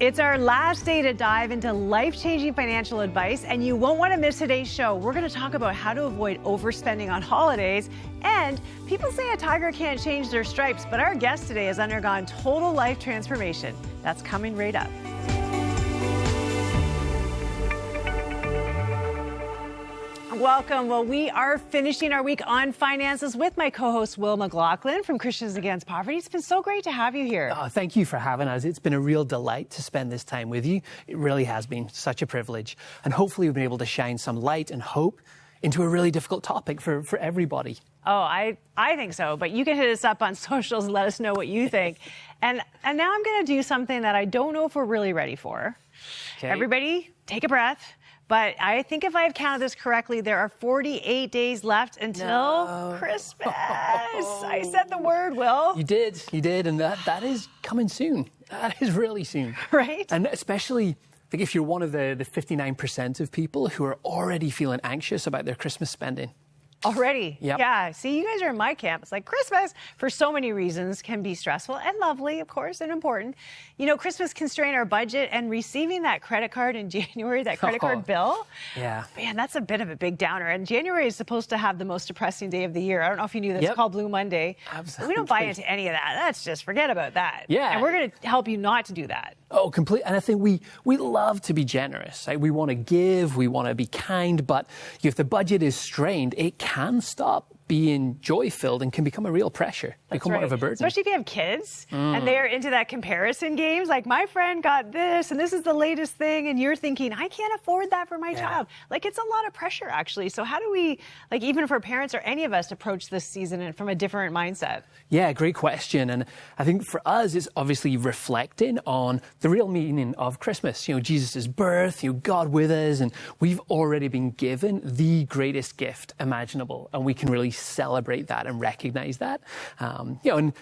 It's our last day to dive into life-changing financial advice, and you won't want to miss today's show. We're going to talk about how to avoid overspending on holidays, and people say a tiger can't change their stripes, but our guest today has undergone total life transformation. That's coming right up. Welcome. Well, we are finishing our week on finances with my co-host, Will McLaughlin from Christians Against Poverty. It's been so great to have you here. Oh, thank you for having us. It's been a real delight to spend this time with you. It really has been such a privilege. And hopefully we've been able to shine some light and hope into a really difficult topic for everybody. Oh, I think so. But you can hit us up on socials and let us know what you think. And now I'm going to do something that I don't know if we're really ready for. Okay. Everybody, take a breath. But I think if I've counted this correctly, there are 48 days left until Christmas. I said the word, Will. You did. And that is coming soon. That is really soon. Right? And especially if you're one of the 59% of people who are already feeling anxious about their Christmas spending. Already? Yep. Yeah. See, you guys are in my camp. It's like Christmas, for so many reasons, can be stressful and lovely, of course, and important. You know, Christmas can strain our budget, and receiving that credit card in January, that credit card bill, yeah, man, that's a bit of a big downer. And January is supposed to have the most depressing day of the year. I don't know if you knew that. It's called Blue Monday. Absolutely. We don't buy into any of that. That's just forget about that. Yeah. And we're going to help you not to do that. Oh, completely. And I think we love to be generous. Right? We want to give, we want to be kind, but if the budget is strained, it can stop being joy-filled and can become a real pressure, become more of a burden. Especially if you have kids and they're into that comparison games, like my friend got this and this is the latest thing, and you're thinking, I can't afford that for my child. Like, it's a lot of pressure, actually. So how do we, like, even for parents or any of us, approach this season from a different mindset? Yeah, great question. And I think for us, it's obviously reflecting on the real meaning of Christmas. You know, Jesus' birth, God with us, and we've already been given the greatest gift imaginable, and we can really celebrate that and recognize that. And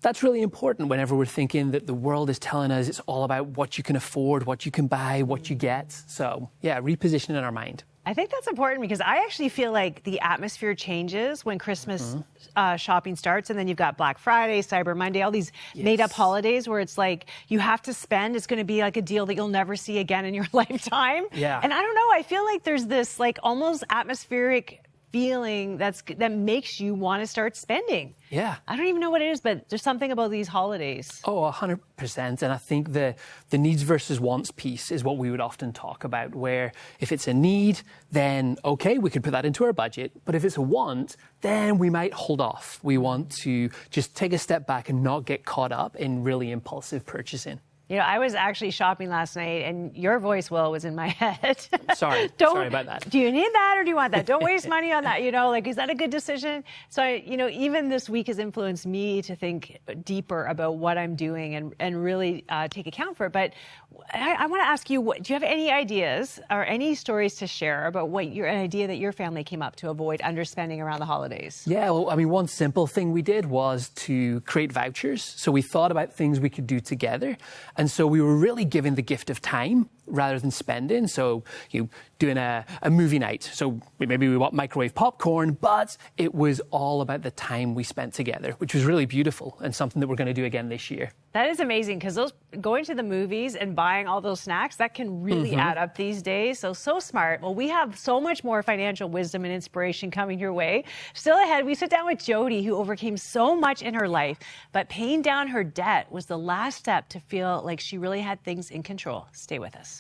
that's really important whenever we're thinking that the world is telling us it's all about what you can afford, what you can buy, what you get. So, repositioning our mind. I think that's important because I actually feel like the atmosphere changes when Christmas shopping starts, and then you've got Black Friday, Cyber Monday, all these made-up holidays where it's like you have to spend. It's going to be like a deal that you'll never see again in your lifetime. Yeah. And I don't know, I feel like there's this like almost atmospheric feeling that makes you want to start spending. Yeah. I don't even know what it is, but there's something about these holidays. Oh, 100%. And I think the needs versus wants piece is what we would often talk about, where if it's a need, then okay, we could put that into our budget. But if it's a want, then we might hold off. We want to just take a step back and not get caught up in really impulsive purchasing. You know, I was actually shopping last night, and your voice, Will, was in my head. Sorry about that. Do you need that or do you want that? Don't waste money on that. You know, like, is that a good decision? So, even this week has influenced me to think deeper about what I'm doing and really take account for it. But I want to ask you, do you have any ideas or any stories to share about an idea that your family came up to avoid underspending around the holidays? Yeah, well, I mean, one simple thing we did was to create vouchers. So we thought about things we could do together. And so we were really giving the gift of time rather than spending. So doing a movie night. So maybe we bought microwave popcorn, but it was all about the time we spent together, which was really beautiful and something that we're going to do again this year. That is amazing, because going to the movies and buying all those snacks, that can really add up these days. So smart. Well, we have so much more financial wisdom and inspiration coming your way. Still ahead, we sit down with Jody, who overcame so much in her life, but paying down her debt was the last step to feel like she really had things in control. Stay with us.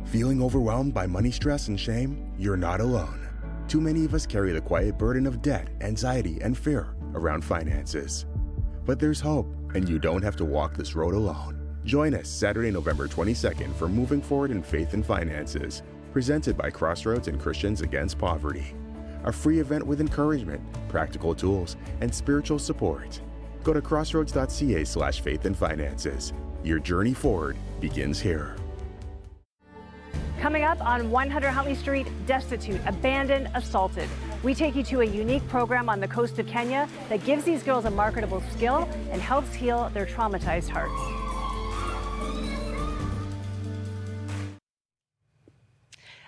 Feeling overwhelmed by money stress and shame? You're not alone. Too many of us carry the quiet burden of debt, anxiety, and fear around finances. But there's hope, and you don't have to walk this road alone. Join us Saturday, November 22nd for Moving Forward in Faith and Finances, presented by Crossroads and Christians Against Poverty. A free event with encouragement, practical tools, and spiritual support. Go to crossroads.ca/faith and finances. Your journey forward begins here. Coming up on 100 Huntley Street, destitute, abandoned, assaulted. We take you to a unique program on the coast of Kenya that gives these girls a marketable skill and helps heal their traumatized hearts.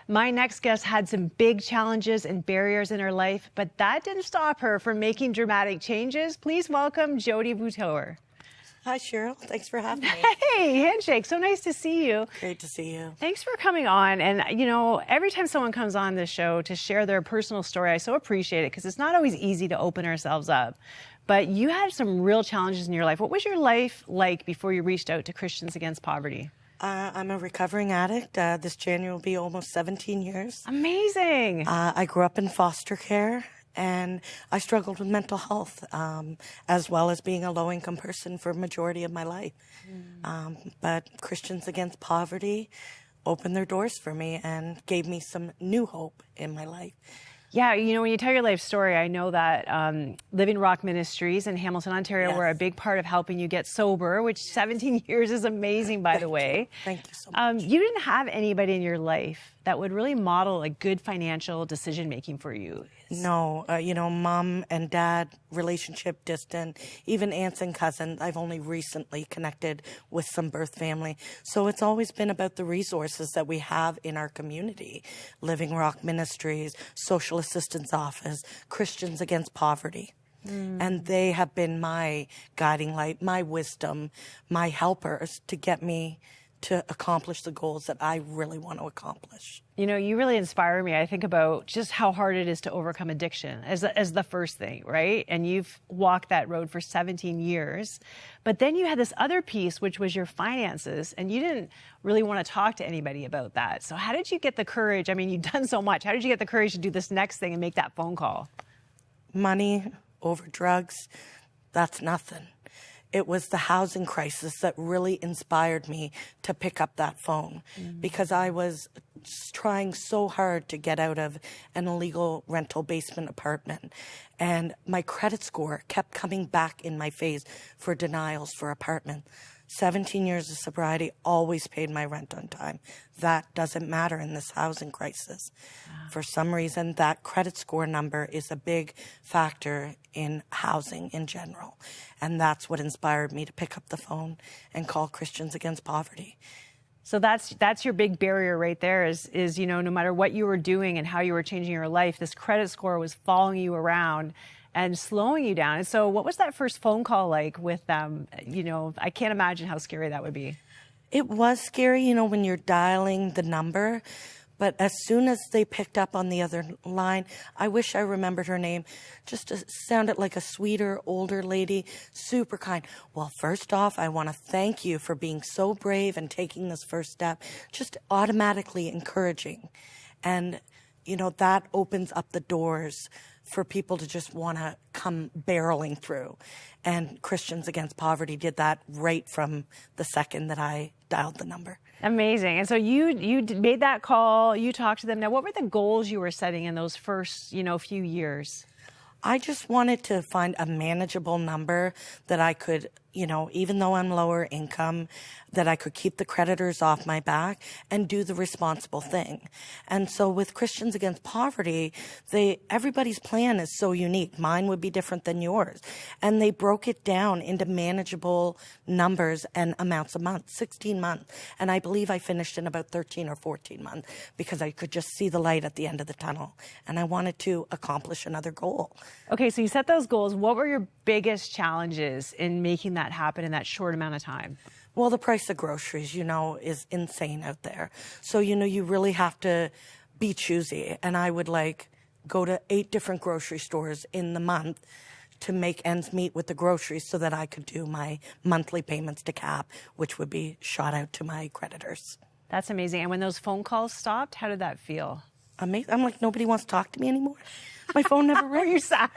My next guest had some big challenges and barriers in her life, but that didn't stop her from making dramatic changes. Please welcome Jody Boutour. Hi, Cheryl. Thanks for having me. Hey, handshake. So nice to see you. Great to see you. Thanks for coming on. And, you know, every time someone comes on this show to share their personal story, I so appreciate it because it's not always easy to open ourselves up. But you had some real challenges in your life. What was your life like before you reached out to Christians Against Poverty? I'm a recovering addict. This January will be almost 17 years. Amazing. I grew up in foster care, and I struggled with mental health, as well as being a low-income person for a majority of my life. But Christians Against Poverty opened their doors for me and gave me some new hope in my life. Yeah, you know, when you tell your life story, I know that Living Rock Ministries in Hamilton, Ontario were a big part of helping you get sober, which 17 years is amazing, by the way. Thank you so much. You didn't have anybody in your life that would really model a good financial decision-making for you. No, you know, mom and dad, relationship distant, even aunts and cousins. I've only recently connected with some birth family. So it's always been about the resources that we have in our community. Living Rock Ministries, Social Assistance Office, Christians Against Poverty. And they have been my guiding light, my wisdom, my helpers to get me to accomplish the goals that I really want to accomplish. You know, you really inspire me. I think about just how hard it is to overcome addiction as the first thing, right? And you've walked that road for 17 years. But then you had this other piece, which was your finances, and you didn't really want to talk to anybody about that. So how did you get the courage? I mean, you've done so much. How did you get the courage to do this next thing and make that phone call? Money over drugs, that's nothing. It was the housing crisis that really inspired me to pick up that phone because I was trying so hard to get out of an illegal rental basement apartment. And my credit score kept coming back in my face for denials for apartment. 17 years of sobriety, always paid my rent on time. That doesn't matter in this housing crisis. For some reason, that credit score number is a big factor in housing in general. And that's what inspired me to pick up the phone and call Christians Against Poverty. So that's your big barrier right there is, you know, no matter what you were doing and how you were changing your life, this credit score was following you around and slowing you down. And so what was that first phone call like with them? You know, I can't imagine how scary that would be. It was scary, you know, when you're dialing the number. But as soon as they picked up on the other line, I wish I remembered her name. Just sounded like a sweeter, older lady, super kind. Well, first off, I want to thank you for being so brave and taking this first step. Just automatically encouraging. And, you know, that opens up the doors for people to just want to come barreling through. And Christians Against Poverty did that right from the second that I dialed the number. Amazing. And so you made that call, you talked to them. Now, what were the goals you were setting in those first, you know, few years? I just wanted to find a manageable number that I could, you know, even though I'm lower income, that I could keep the creditors off my back and do the responsible thing. And so with Christians Against Poverty, everybody's plan is so unique. Mine would be different than yours. And they broke it down into manageable numbers and amounts a month, 16 months. And I believe I finished in about 13 or 14 months because I could just see the light at the end of the tunnel. And I wanted to accomplish another goal. Okay, so you set those goals. What were your biggest challenges in making that happen in that short amount of time? Well, the price of groceries, you know, is insane out there. So, you know, you really have to be choosy. And I would go to 8 different grocery stores in the month to make ends meet with the groceries so that I could do my monthly payments to CAP, which would be shot out to my creditors. That's amazing. And when those phone calls stopped, how did that feel? Amazing. I'm like, nobody wants to talk to me anymore. My phone never rang. Were you sad?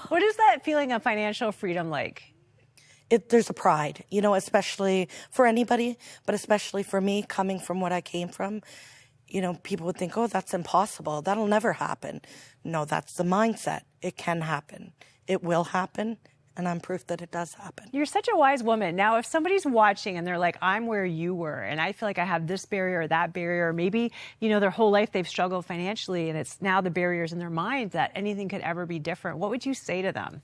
What is that feeling of financial freedom like? There's a pride, you know, especially for anybody, but especially for me, coming from what I came from. You know, people would think, oh, that's impossible. That'll never happen. No, that's the mindset. It can happen. It will happen. And I'm proof that it does happen. You're such a wise woman. Now, if somebody's watching and they're like, I'm where you were, and I feel like I have this barrier or that barrier, or maybe, you know, their whole life they've struggled financially and it's now the barriers in their mind that anything could ever be different, what would you say to them?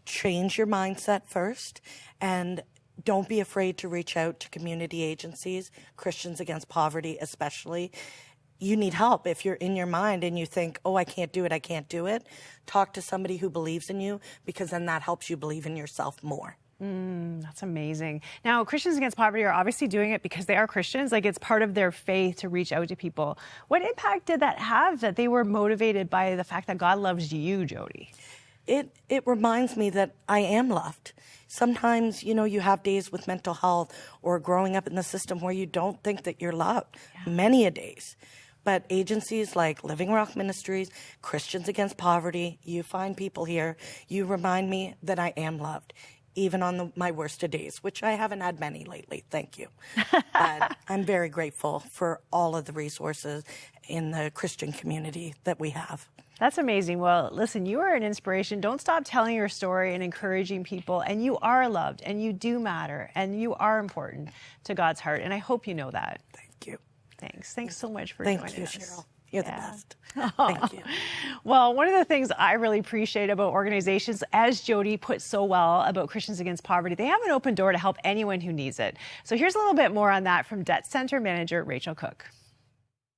Change your mindset first and don't be afraid to reach out to community agencies, Christians Against Poverty especially. You need help. If you're in your mind and you think, oh, I can't do it, talk to somebody who believes in you, because then that helps you believe in yourself more. That's amazing. Now, Christians Against Poverty are obviously doing it because they are Christians. Like, it's part of their faith to reach out to people. What impact did that have, that they were motivated by the fact that God loves you, Jody? It reminds me that I am loved. Sometimes, you have days with mental health or growing up in the system where you don't think that you're loved. Yeah. Many a days. But agencies like Living Rock Ministries, Christians Against Poverty, you find people here, you remind me that I am loved, even on my worst of days, which I haven't had many lately, thank you. But I'm very grateful for all of the resources in the Christian community that we have. That's amazing. Well, listen, you are an inspiration. Don't stop telling your story and encouraging people. And you are loved, and you do matter, and you are important to God's heart. And I hope you know that. Thank you. Thanks so much for joining us. Thank you, Cheryl. You're the best. Thank you. Well, one of the things I really appreciate about organizations, as Jody put so well about Christians Against Poverty, they have an open door to help anyone who needs it. So here's a little bit more on that from Debt Center Manager Rachel Cook.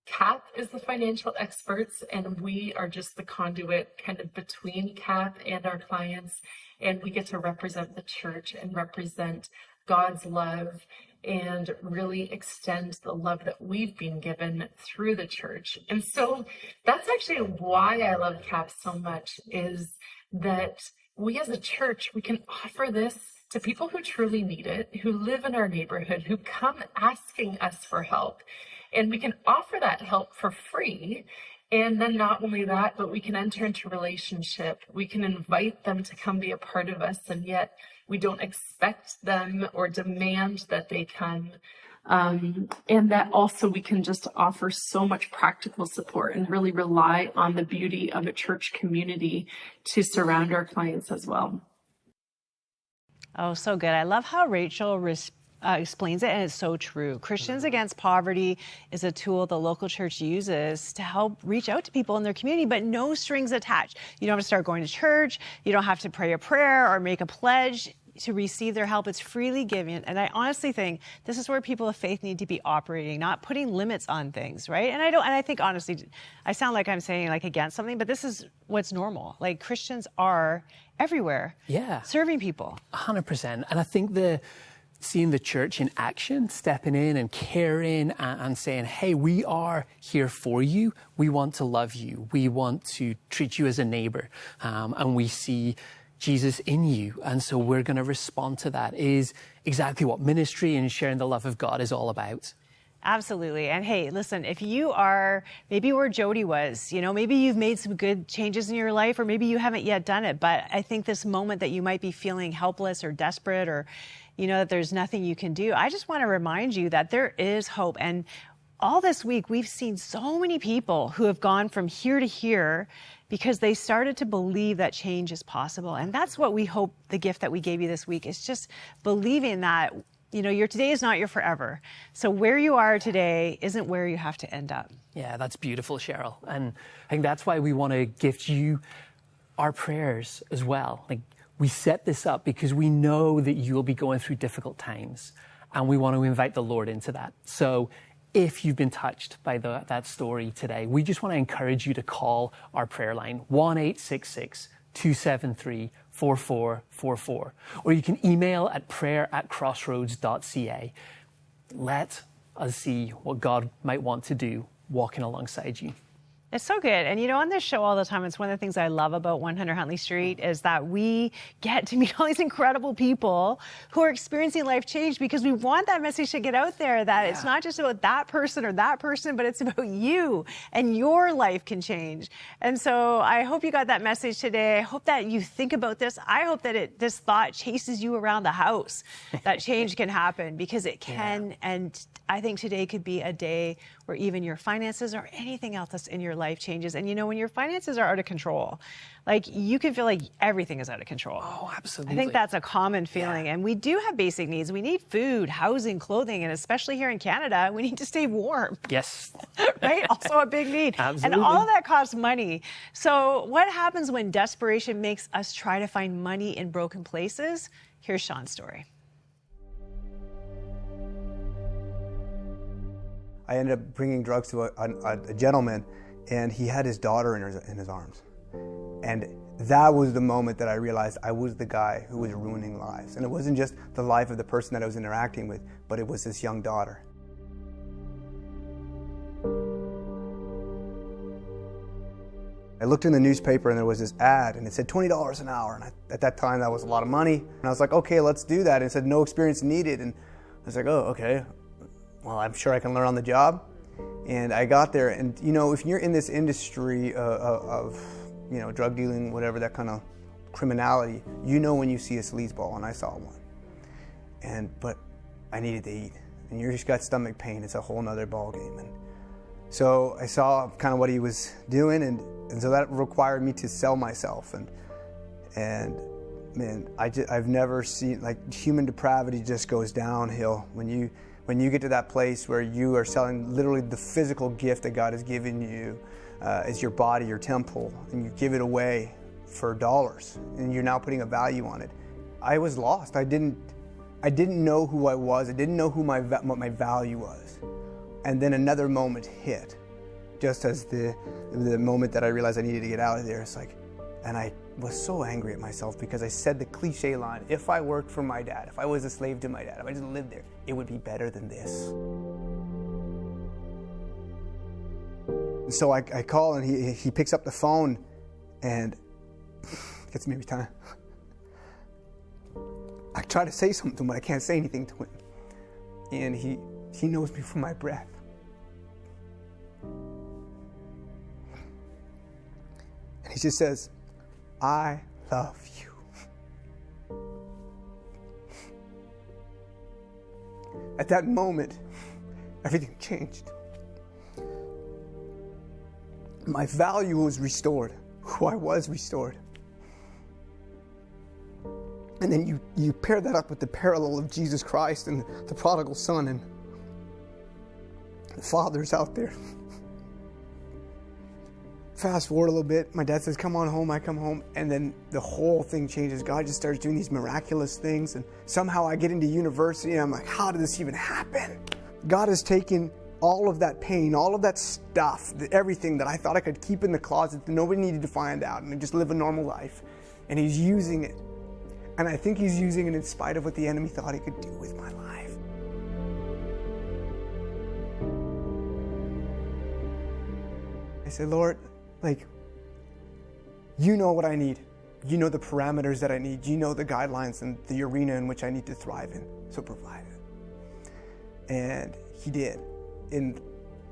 CAP is the financial experts, and we are just the conduit kind of between CAP and our clients, and we get to represent the church and represent God's love and really extend the love that we've been given through the church. And so that's actually why I love CAP so much, is that we as a church, we can offer this to people who truly need it, who live in our neighborhood, who come asking us for help. And we can offer that help for free. And then not only that, but we can enter into relationship. We can invite them to come be a part of us, and yet we don't expect them or demand that they come. And that also we can just offer so much practical support and really rely on the beauty of a church community to surround our clients as well. Oh, so good. I love how Rachel explains it, and it's so true. Christians Against Poverty is a tool the local church uses to help reach out to people in their community, but no strings attached. You don't have to start going to church. You don't have to pray a prayer or make a pledge to receive their help. It's freely given. And I honestly think this is where people of faith need to be operating, not putting limits on things, right? And I think honestly, I sound like I'm saying like against something, but this is what's normal. Like, Christians are everywhere. Yeah. Serving people. 100%. And I think seeing the church in action, stepping in and caring and saying, hey, we are here for you. We want to love you. We want to treat you as a neighbor. And we see Jesus in you. And so we're going to respond to that, is exactly what ministry and sharing the love of God is all about. Absolutely. And hey, listen, if you are maybe where Jody was, maybe you've made some good changes in your life, or maybe you haven't yet done it. But I think this moment that you might be feeling helpless or desperate, or, that there's nothing you can do, I just want to remind you that there is hope. And all this week, we've seen so many people who have gone from here to here because they started to believe that change is possible. And that's what we hope the gift that we gave you this week is, just believing that, your today is not your forever. So where you are today isn't where you have to end up. Yeah, that's beautiful, Cheryl. And I think that's why we want to gift you our prayers as well. Like, we set this up because we know that you'll be going through difficult times, and we want to invite the Lord into that. So if you've been touched by that story today, we just want to encourage you to call our prayer line, 1-866-273-4444. Or you can email at prayer@crossroads.ca. Let us see what God might want to do walking alongside you. It's so good. And on this show all the time, it's one of the things I love about 100 Huntley Street is that we get to meet all these incredible people who are experiencing life change, because we want that message to get out there, that it's not just about that person or that person, but it's about you, and your life can change. And so I hope you got that message today. I hope that you think about this. I hope that this thought chases you around the house, that change can happen, because it can. Yeah. And I think today could be a day where even your finances or anything else that's in your life changes. And when your finances are out of control, like, you can feel like everything is out of control. Oh, absolutely. I think that's a common feeling. Yeah. And we do have basic needs. We need food, housing, clothing, and especially here in Canada, we need to stay warm. Yes. Right? Also a big need. Absolutely. And all of that costs money. So what happens when desperation makes us try to find money in broken places? Here's Sean's story. I ended up bringing drugs to a gentleman, and he had his daughter in his arms. And that was the moment that I realized I was the guy who was ruining lives. And it wasn't just the life of the person that I was interacting with, but it was this young daughter. I looked in the newspaper and there was this ad and it said $20 an hour. And at that time, that was a lot of money. And I was like, okay, let's do that. And it said no experience needed. And I was like, oh, okay. Well, I'm sure I can learn on the job. And I got there. And, you know, if you're in this industry of you know, drug dealing, whatever, that kind of criminality, you know when you see a sleazeball, and I saw one. But I needed to eat. And you just got stomach pain. It's a whole nother ball game. And so I saw kind of what he was doing, and so that required me to sell myself. And man, I've never seen, like, human depravity just goes downhill when you get to that place where you are selling literally the physical gift that God has given you as your body, your temple, and you give it away for dollars, and you're now putting a value on it. I was lost. I didn't know who I was. I didn't know what my value was. And then another moment hit, just as the moment that I realized I needed to get out of there. It's like, and I was so angry at myself because I said the cliche line, if I worked for my dad, if I was a slave to my dad, if I just lived there, it would be better than this. And so I call, and he picks up the phone, and gets me every time. I try to say something to him, but I can't say anything to him. And he knows me from my breath. And he just says, I love you. At that moment, everything changed. My value was restored. Who I was restored. And then you pair that up with the parallel of Jesus Christ and the prodigal son, and the father's out there. Fast forward a little bit, my dad says, come on home, I come home, and then the whole thing changes. God just starts doing these miraculous things, and somehow I get into university, and I'm like, how did this even happen? God has taken all of that pain, all of that stuff, everything that I thought I could keep in the closet that nobody needed to find out, and just live a normal life, and He's using it. And I think He's using it in spite of what the enemy thought He could do with my life. I said, Lord, you know what I need. You know the parameters that I need. You know the guidelines and the arena in which I need to thrive in. So provide it. And He did, in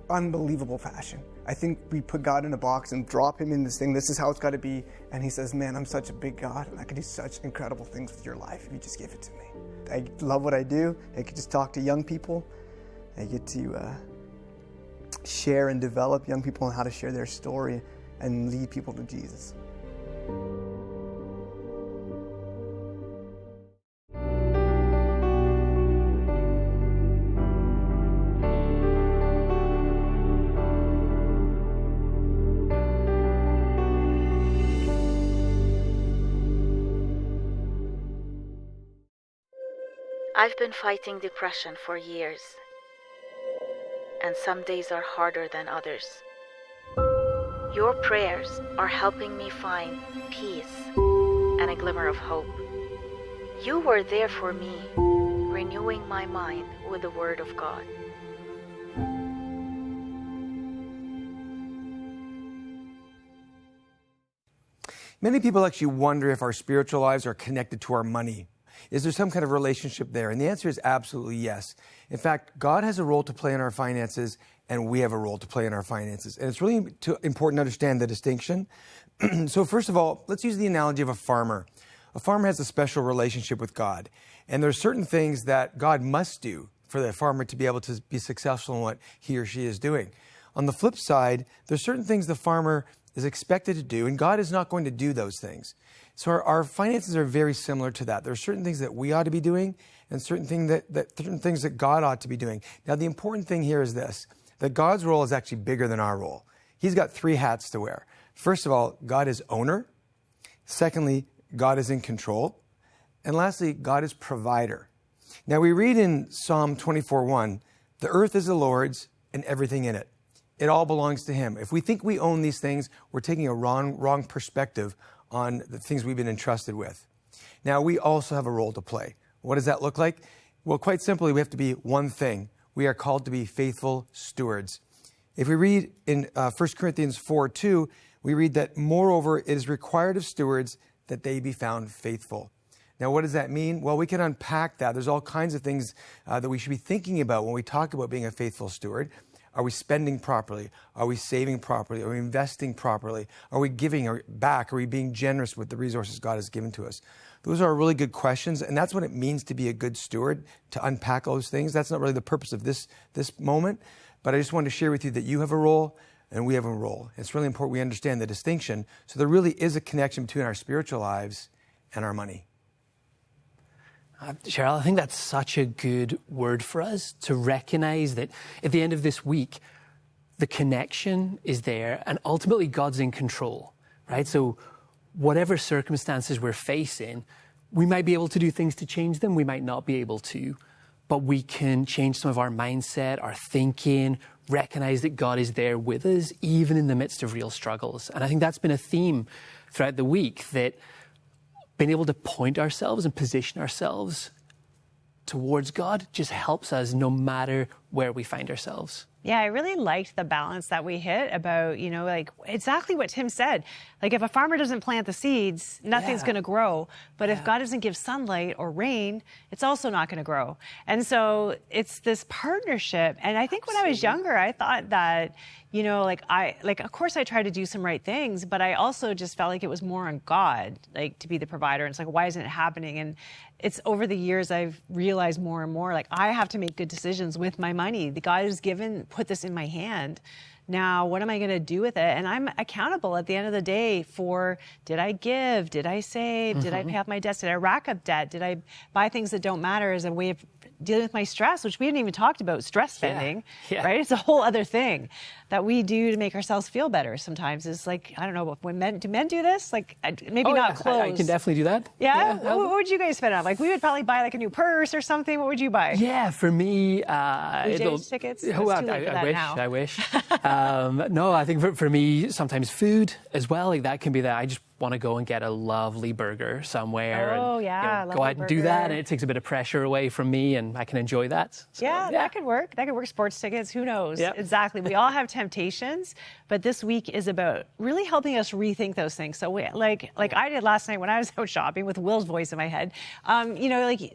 unbelievable fashion. I think we put God in a box and drop Him in this thing. This is how it's got to be. And He says, man, I'm such a big God, and I can do such incredible things with your life if you just give it to me. I love what I do. I get to talk to young people. I get to share and develop young people on how to share their story and lead people to Jesus. I've been fighting depression for years, and some days are harder than others. Your prayers are helping me find peace and a glimmer of hope. You were there for me, renewing my mind with the Word of God. Many people actually wonder if our spiritual lives are connected to our money. Is there some kind of relationship there? And the answer is absolutely yes. In fact, God has a role to play in our finances, and we have a role to play in our finances. And it's really important to understand the distinction. So first of all, let's use the analogy of a farmer. A farmer has a special relationship with God. And there are certain things that God must do for the farmer to be able to be successful in what he or she is doing. On the flip side, there's certain things the farmer is expected to do, and God is not going to do those things. So our finances are very similar to that. There are certain things that we ought to be doing and certain things that God ought to be doing. Now, the important thing here is this, that God's role is actually bigger than our role. He's got three hats to wear. First of all, God is owner. Secondly, God is in control. And lastly, God is provider. Now, we read in Psalm 24:1, the earth is the Lord's and everything in it. It all belongs to him. If we think we own these things, we're taking a wrong perspective on the things we've been entrusted with. Now, we also have a role to play. What does that look like? Well, quite simply, we have to be one thing. We are called to be faithful stewards. If we read in 1 Corinthians 4:2, we read that, moreover, it is required of stewards that they be found faithful. Now, what does that mean? Well, we can unpack that. There's all kinds of things that we should be thinking about when we talk about being a faithful steward. Are we spending properly? Are we saving properly? Are we investing properly? Are we giving back? Are we being generous with the resources God has given to us? Those are really good questions, and that's what it means to be a good steward, to unpack those things. That's not really the purpose of this moment, but I just wanted to share with you that you have a role and we have a role. It's really important we understand the distinction, so there really is a connection between our spiritual lives and our money. Cheryl, I think that's such a good word for us to recognize that at the end of this week, the connection is there and ultimately God's in control, right? So whatever circumstances we're facing, we might be able to do things to change them. We might not be able to, but we can change some of our mindset, our thinking, recognize that God is there with us, even in the midst of real struggles. And I think that's been a theme throughout the week, that being able to point ourselves and position ourselves towards God just helps us no matter where we find ourselves. Yeah, I really liked the balance that we hit about, like exactly what Tim said. Like if a farmer doesn't plant the seeds, nothing's going to grow. But if God doesn't give sunlight or rain, it's also not going to grow. And so it's this partnership. And I think when I was younger, I thought that, of course I tried to do some right things, but I also just felt like it was more on God, like to be the provider. And it's like, why isn't it happening? And it's over the years I've realized more and more, like I have to make good decisions with my money. The God has put this in my hand. Now, what am I going to do with it? And I'm accountable at the end of the day for, did I give? Did I save? Did I pay off my debts? Did I rack up debt? Did I buy things that don't matter as a way of dealing with my stress, which we hadn't even talked about, stress spending, right? It's a whole other thing that we do to make ourselves feel better sometimes. It's like, I don't know, do men do this? Like, maybe not clothes. I can definitely do that. Yeah? What would you guys spend on? Like, we would probably buy like a new purse or something. What would you buy? Yeah, for me... tickets? I wish. No, I think for me, sometimes food as well. Like that can be that. I just want to go and get a lovely burger somewhere. Oh, go out and do that, and it takes a bit of pressure away from me, and I can enjoy that. So, that could work. That could work. Sports tickets, who knows? Yep. Exactly. We all have temptations, but this week is about really helping us rethink those things. So, like I did last night when I was out shopping with Will's voice in my head,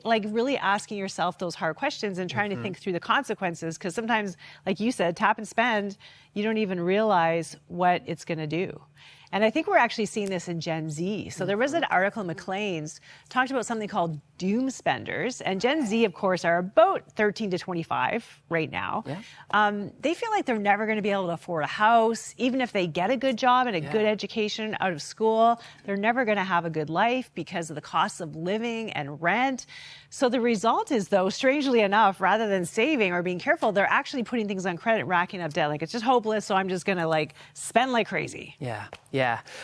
like really asking yourself those hard questions and trying to think through the consequences, because sometimes, like you said, tap and spend, you don't even realize what it's going to do. And I think we're actually seeing this in Gen Z. So there was an article in Maclean's talked about something called doom spenders. And Gen Z, of course, are about 13 to 25 right now. Yeah. They feel like they're never going to be able to afford a house. Even if they get a good job and a good education out of school, they're never going to have a good life because of the costs of living and rent. So the result is, though, strangely enough, rather than saving or being careful, they're actually putting things on credit, racking up debt. Like, it's just hopeless, so I'm just going to spend like crazy. Yeah.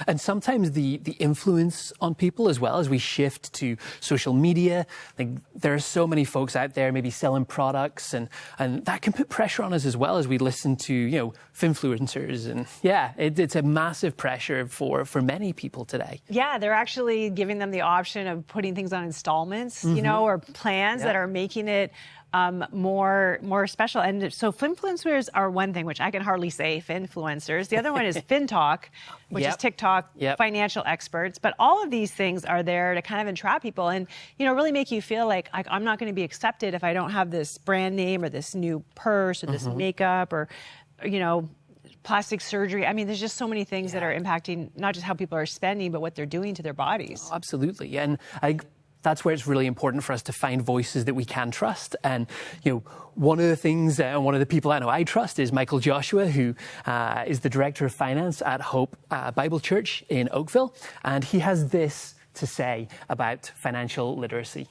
And sometimes the influence on people as well, as we shift to social media, like there are so many folks out there maybe selling products, and that can put pressure on us as well as we listen to, influencers. And it's a massive pressure for many people today. Yeah, they're actually giving them the option of putting things on installments, or plans that are making it more special. And so influencers are one thing, which I can hardly say influencers. The other one is FinTalk, which is TikTok, financial experts. But all of these things are there to kind of entrap people and, really make you feel like I'm not going to be accepted if I don't have this brand name or this new purse or this makeup or, plastic surgery. I mean, there's just so many things that are impacting not just how people are spending, but what they're doing to their bodies. Oh, absolutely. And that's where it's really important for us to find voices that we can trust. And, one of the things, and one of the people I know I trust is Michael Joshua, who is the Director of Finance at Hope Bible Church in Oakville. And he has this to say about financial literacy.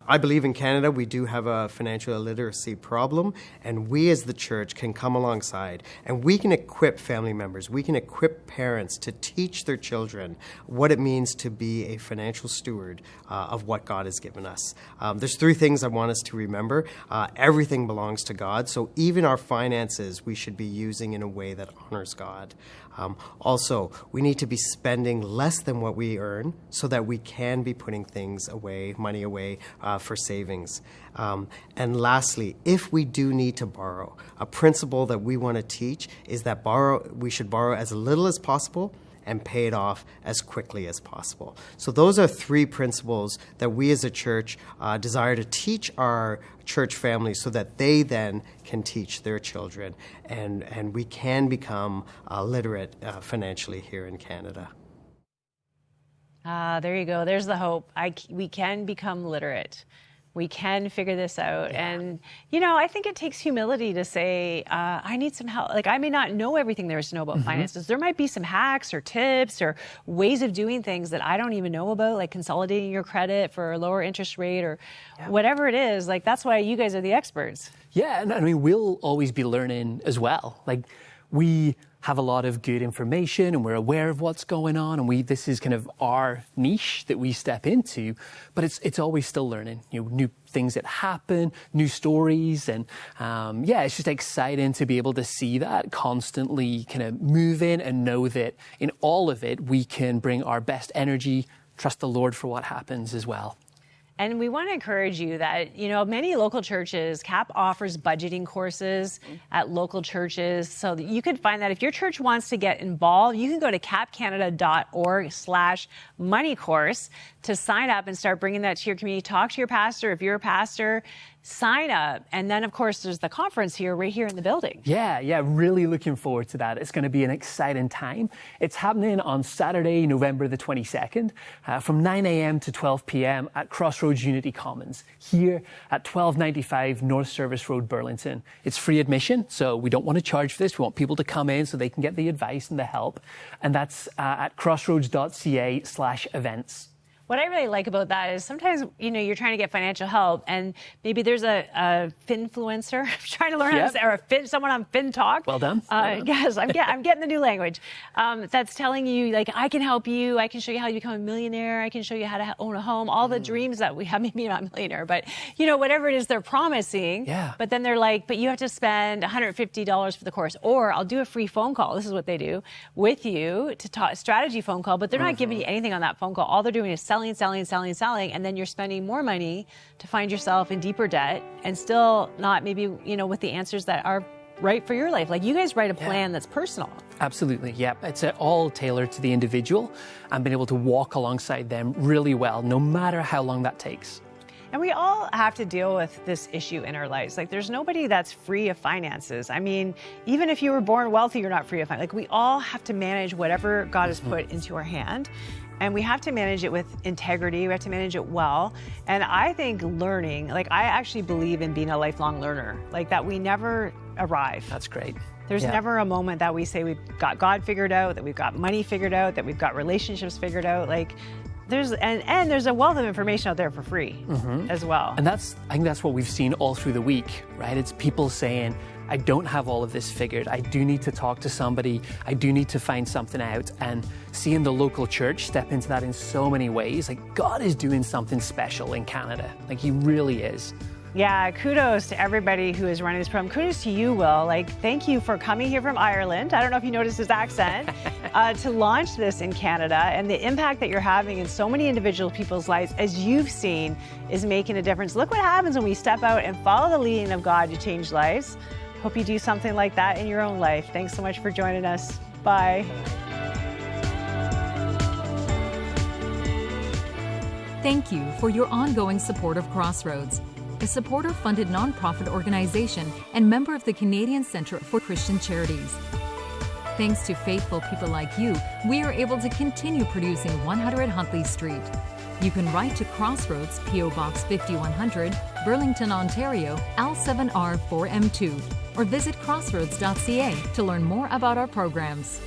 I believe in Canada we do have a financial illiteracy problem, and we as the church can come alongside and we can equip family members, we can equip parents to teach their children what it means to be a financial steward of what God has given us. There's 3 things I want us to remember. Everything belongs to God, so even our finances we should be using in a way that honors God. Also, we need to be spending less than what we earn so that we can be putting money away for savings. And lastly, if we do need to borrow, a principle that we want to teach is that we should borrow as little as possible and pay it off as quickly as possible. So those are 3 principles that we as a church desire to teach our church families so that they then can teach their children and we can become literate financially here in Canada. There you go. There's the hope. We can become literate. We can figure this out. Yeah. And, I think it takes humility to say, I need some help. Like, I may not know everything there is to know about finances. There might be some hacks or tips or ways of doing things that I don't even know about, like consolidating your credit for a lower interest rate or whatever it is. Like, that's why you guys are the experts. Yeah, and I mean, we'll always be learning as well. Like, we have a lot of good information and we're aware of what's going on, and this is kind of our niche that we step into, but it's always still learning, new things that happen, new stories, and it's just exciting to be able to see that constantly kind of moving and know that in all of it we can bring our best energy, trust the Lord for what happens as well. And we want to encourage you that, many local churches, CAP offers budgeting courses at local churches. So that you can find that if your church wants to get involved, you can go to capcanada.org/money course to sign up and start bringing that to your community. Talk to your pastor. If you're a pastor, sign up. And then, of course, there's the conference right here in the building. Yeah, really looking forward to that. It's going to be an exciting time. It's happening on Saturday, November the 22nd, from 9 a.m. to 12 p.m. at Crossroads Unity Commons, here at 1295 North Service Road, Burlington. It's free admission, so we don't want to charge for this. We want people to come in so they can get the advice and the help. And that's at crossroads.ca/events. What I really like about that is sometimes, you're trying to get financial help and maybe there's a finfluencer trying to learn how to say, or someone on FinTalk. Well done. Yes, I'm getting the new language. That's telling you, like, I can help you. I can show you how to become a millionaire. I can show you how to own a home. All the dreams that we have, maybe not a millionaire, but, whatever it is they're promising. Yeah. But then they're like, but you have to spend $150 for the course, or I'll do a free phone call. This is what they do with you to talk, strategy phone call, but they're not giving you anything on that phone call. All they're doing is selling, and then you're spending more money to find yourself in deeper debt and still not maybe, with the answers that are right for your life. Like, you guys write a plan that's personal. Absolutely, yeah. It's all tailored to the individual and being able to walk alongside them really well, no matter how long that takes. And we all have to deal with this issue in our lives. Like, there's nobody that's free of finances. I mean, even if you were born wealthy, you're not free of finances. Like, we all have to manage whatever God has put into our hand. And we have to manage it with integrity. We have to manage it well. And I think learning, I actually believe in being a lifelong learner, that we never arrive. That's great. There's never a moment that we say we've got God figured out, that we've got money figured out, that we've got relationships figured out. There's a wealth of information out there for free as well. And I think that's what we've seen all through the week, right? It's people saying, I don't have all of this figured. I do need to talk to somebody. I do need to find something out. And seeing the local church step into that in so many ways, God is doing something special in Canada. He really is. Yeah, kudos to everybody who is running this program. Kudos to you, Will. Thank you for coming here from Ireland. I don't know if you noticed his accent, to launch this in Canada. And the impact that you're having in so many individual people's lives, as you've seen, is making a difference. Look what happens when we step out and follow the leading of God to change lives. Hope you do something like that in your own life. Thanks so much for joining us. Bye. Thank you for your ongoing support of Crossroads, a supporter-funded nonprofit organization and member of the Canadian Centre for Christian Charities. Thanks to faithful people like you, we are able to continue producing 100 Huntley Street. You can write to Crossroads, P.O. Box 5100, Burlington, Ontario, L7R4M2, or visit crossroads.ca to learn more about our programs.